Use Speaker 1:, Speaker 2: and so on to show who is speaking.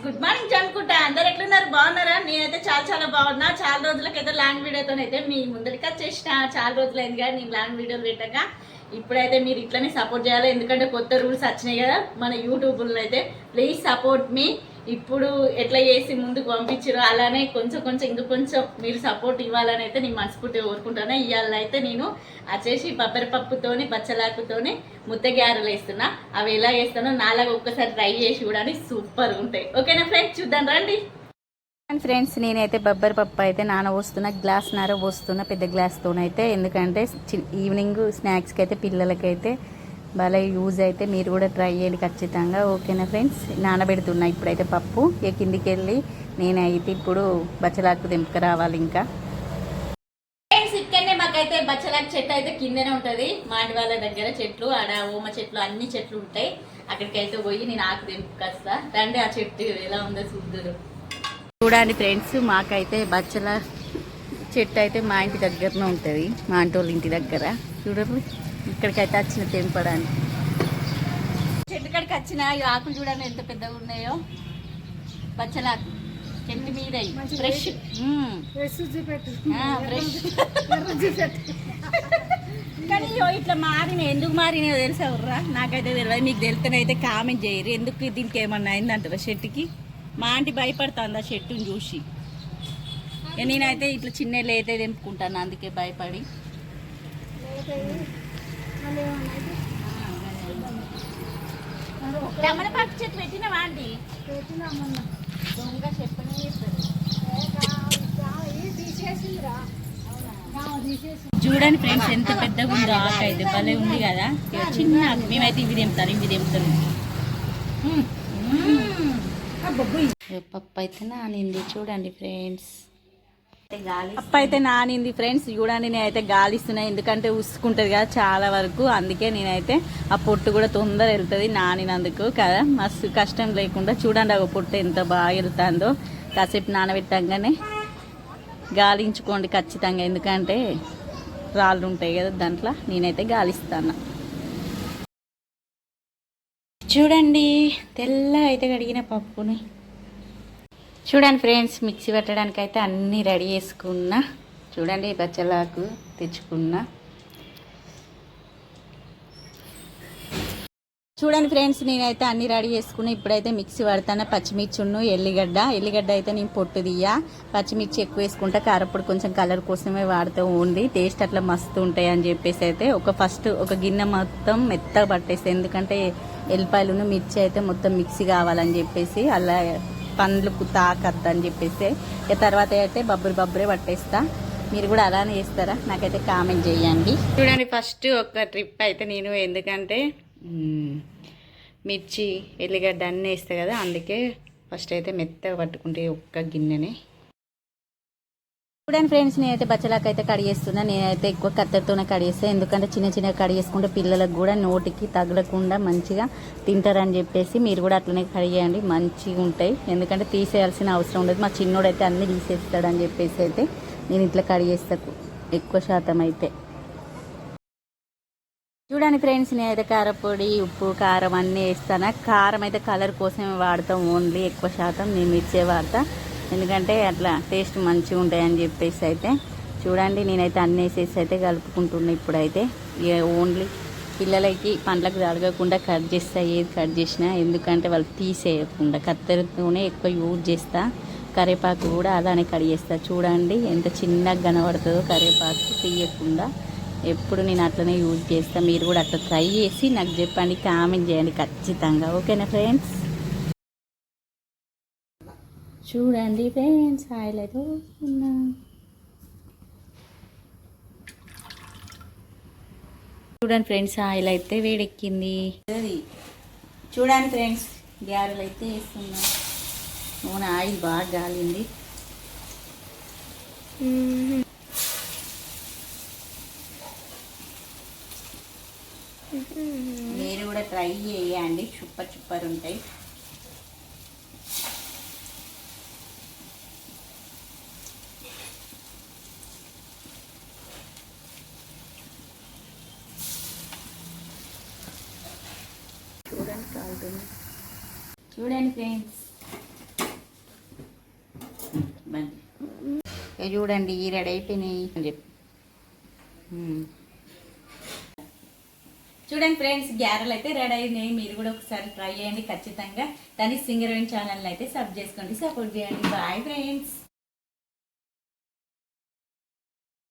Speaker 1: Good morning అనుకుంటా. అందరు ఎట్లున్నారు? బాగున్నారా? నేనైతే చాలా బాగున్నా. చాలా రోజులకైతే లాంగ్ వీడియోతోనైతే మీ ముందరికి వచ్చేసిన. చాలా రోజులైంది కదా నేను లాంగ్ వీడియోలు పెట్టాక. ఇప్పుడైతే మీరు ఇట్లనే సపోర్ట్ చేయాలి, ఎందుకంటే కొత్త రూల్స్ వచ్చినాయి కదా మన యూట్యూబ్లో. అయితే ప్లీజ్ సపోర్ట్ మీ. ఇప్పుడు ఎట్లా చేసి ముందుకు పంపించారో అలానే కొంచెం ఇంకా కొంచెం మీరు సపోర్ట్ ఇవ్వాలని అయితే నేను మనస్ఫూర్తిగా కోరుకుంటాను. ఇవాళ అయితే నేను వచ్చేసి బబ్బరిపప్పుతోని బచ్చలాకుతోని ముద్ద గ్యారెలు వేస్తున్నా. అవి ఎలా వేస్తానో నాలాగా ఒక్కసారి ట్రై చేసి చూడండి, సూపర్గా ఉంటాయి. ఓకేనా ఫ్రెండ్స్, చూద్దాం రండి. ఫ్రెండ్స్, నేనైతే బొబ్బరి పప్పు అయితే నానబోస్తున్నా, గ్లాస్న్నర పోస్తున్నా పెద్ద గ్లాస్తోనైతే. ఎందుకంటే ఈవినింగ్ స్నాక్స్కి అయితే పిల్లలకైతే భలే యూజ్ అయితే. మీరు కూడా ట్రై చేయండి ఖచ్చితంగా. ఓకేనా ఫ్రెండ్స్, నానబెడుతున్నా ఇప్పుడైతే పప్పు. కిందికి వెళ్ళి నేనైతే ఇప్పుడు బచ్చలాకు దింపక రావాలి. ఇంకా ఫ్రెండ్స్, ఇక్కడనే మాకైతే బచ్చలాకు చెట్టు అయితే కిందనే ఉంటుంది. మాటి వాళ్ళ దగ్గర చెట్లు, ఆడ ఓమ చెట్లు, అన్ని చెట్లు ఉంటాయి. అక్కడికైతే పోయి నేను ఆకు దింపుకొస్తా. రండి, ఆ చెట్టు ఎలా ఉందో చూద్దురు. చూడండి ఫ్రెండ్స్, మాకైతే బచ్చల చెట్టు అయితే మా ఇంటి దగ్గరనే ఉంటుంది, మా ఆంటీ వాళ్ళ ఇంటి దగ్గర. చూడండి, ఇక్కడికైతే వచ్చిన తెంపడానికి. చెట్టు కాడికి వచ్చిన ఆకులు చూడండి ఎంత పెద్దగా ఉన్నాయో. బచ్చలాకు చెట్టు మీద ఫ్రెష్ కానీ ఇట్లా మారినాయి. ఎందుకు మారినాయో తెలుసా ఉర్రా? నాకైతే తెలియదు. మీకు తెలితేనైతే కామెంట్ చేయరు. ఎందుకు దీనికి ఏమన్నా అయిందంటారా చెట్టుకి? మా ఆంటీ భయపడుతుంది ఆ చెట్టుని చూసి. నేనైతే ఇట్లా చిన్న లేతే తెంపుకుంటాను, అందుకే భయపడి. తమలపాకు చెట్టు పెట్టినవా ఆంటీ? దొంగ చెప్పనే చూడండి ఫ్రెండ్స్, ఎంత పెద్దగా ఉందో ఆకు అయితే. భలే ఉంది కదా. చిన్న ఆకు. మేమైతే ఇవి తెంపుతాను. పప్పు అయితే నానింది చూడండి ఫ్రెండ్స్. పప్పు అయితే నానింది ఫ్రెండ్స్. చూడండి, నేనైతే గాలిస్తున్నాయి, ఎందుకంటే ఉసుకుంటుంది కదా చాలా వరకు. అందుకే నేనైతే ఆ పొట్టు కూడా తొందర వెళ్తుంది నానినందుకు కదా. మస్తు కష్టం లేకుండా. చూడండి, ఆ పొట్టు ఎంత బాగా వెళ్తుందో. కాసేపు నానబెట్టంగానే గాలించుకోండి ఖచ్చితంగా, ఎందుకంటే రాళ్ళు ఉంటాయి కదా దాంట్లో. నేనైతే గాలిస్తాను. చూడండి, తెల్ల అయితే కడిగిన పప్పుని. చూడండి ఫ్రెండ్స్, మిక్సీ పెట్టడానికి అయితే అన్నీ రెడీ చేసుకున్నా. చూడండి, బచ్చలాకు తెచ్చుకున్నా. చూడండి ఫ్రెండ్స్, నేనైతే అన్నీ రెడీ చేసుకున్నా. ఇప్పుడైతే మిక్సీ పడతాను. పచ్చిమిర్చిను ఎల్లిగడ్డ అయితే నేను పొట్టు తీయ. పచ్చిమిర్చి ఎక్కువ వేసుకుంటా, కారపొడి కొంచెం కలర్ కోసమే వాడుతూ ఉంది. టేస్ట్ అట్లా మస్తు ఉంటాయి అని చెప్పేసి అయితే ఫస్ట్ ఒక గిన్నె మొత్తం మెత్తగా పట్టేస్తాయి. ఎందుకంటే ఎల్లిపాయలను మిర్చి అయితే మొత్తం మిక్సీ కావాలని చెప్పేసి, అలా పండ్లకు తాకద్దని చెప్పేసి. తర్వాత అయితే బబ్బరే పట్టేస్తా. మీరు కూడా అలానే చేస్తారా? నాకైతే కామెంట్ చేయండి. చూడండి, ఫస్ట్ ఒక ట్రిప్ అయితే నేను, ఎందుకంటే మిర్చి ఎల్లిగడ్డ అన్నీ వేస్తాయి కదా, అందుకే ఫస్ట్ అయితే మెత్తగా పట్టుకుంటే ఒక్క గిన్నెనే. చూడండి ఫ్రెండ్స్, నేనైతే బచ్చలాకు అయితే కడిగేస్తున్నా. నేనైతే ఎక్కువ కత్తెరతోనే కడిగేస్తాను, ఎందుకంటే చిన్న కడిగేసుకుంటే పిల్లలకు కూడా నోటికి తగలకుండా మంచిగా తింటారని చెప్పేసి. మీరు కూడా అట్లనే కడిగేయండి, మంచిగా ఉంటాయి. ఎందుకంటే తీసేయాల్సిన అవసరం ఉండదు. మా చిన్నోడైతే అన్నీ తీసేస్తాడని చెప్పేసి అయితే నేను ఇట్లా కడిగేస్తాను ఎక్కువ శాతం అయితే. చూడండి ఫ్రెండ్స్, నేనైతే కారపొడి, ఉప్పు, కారం అన్నీ వేస్తాను. కారం అయితే కలర్ కోసమే వాడతాం ఓన్లీ. ఎక్కువ శాతం నేను మిర్చే వాడతా, ఎందుకంటే అట్లా టేస్ట్ మంచిగా ఉంటాయని చెప్పేసి అయితే. చూడండి, నేనైతే అన్నీ వేసేసి అయితే కలుపుకుంటున్నా. ఇప్పుడైతే ఓన్లీ పిల్లలకి పండ్లకు తడగకుండా కట్ చేస్తా, ఏది కట్ చేసినా. ఎందుకంటే వాళ్ళు తీసేయకుండా కత్తెరతోనే ఎక్కువ యూజ్ చేస్తా. కరివేపాకు కూడా అలానే కడిగేస్తా. చూడండి ఎంత చిన్నగా కనబడుతుందో కరివేపాకు తీయకుండా. ఎప్పుడు నేను అట్లనే యూజ్ చేస్తాను. మీరు కూడా అట్లా ట్రై చేసి నాకు చెప్పండి, కామెంట్ చేయండి ఖచ్చితంగా. ఓకేనా ఫ్రెండ్స్? చూడండి ఫ్రెండ్స్, ఆయిల్ అయితే పోస్తున్నా. చూడండి ఫ్రెండ్స్, ఆయిల్ అయితే వేడెక్కింది. చూడండి ఫ్రెండ్స్, గ్యారెలు అయితే వేస్తున్నా. నూనె ఆయిల్ బాగా గాలింది. మీరు కూడా ట్రై చేయండి, సూపర్ ఉంటాయి. చూడండి ఫ్రెండ్స్, బండి చూడండి రెడీ అయిపోయినాయి అని చెప్పి చూడండి ఫ్రెండ్స్, గ్యారెలు అయితే రెడీ అయినాయి. మీరు కూడా ఒకసారి ట్రై చేయండి ఖచ్చితంగా. దాని సింగర్ ఛానల్ అయితే సబ్ చేసుకోండి, సపోర్ట్ చేయండి. Bye friends.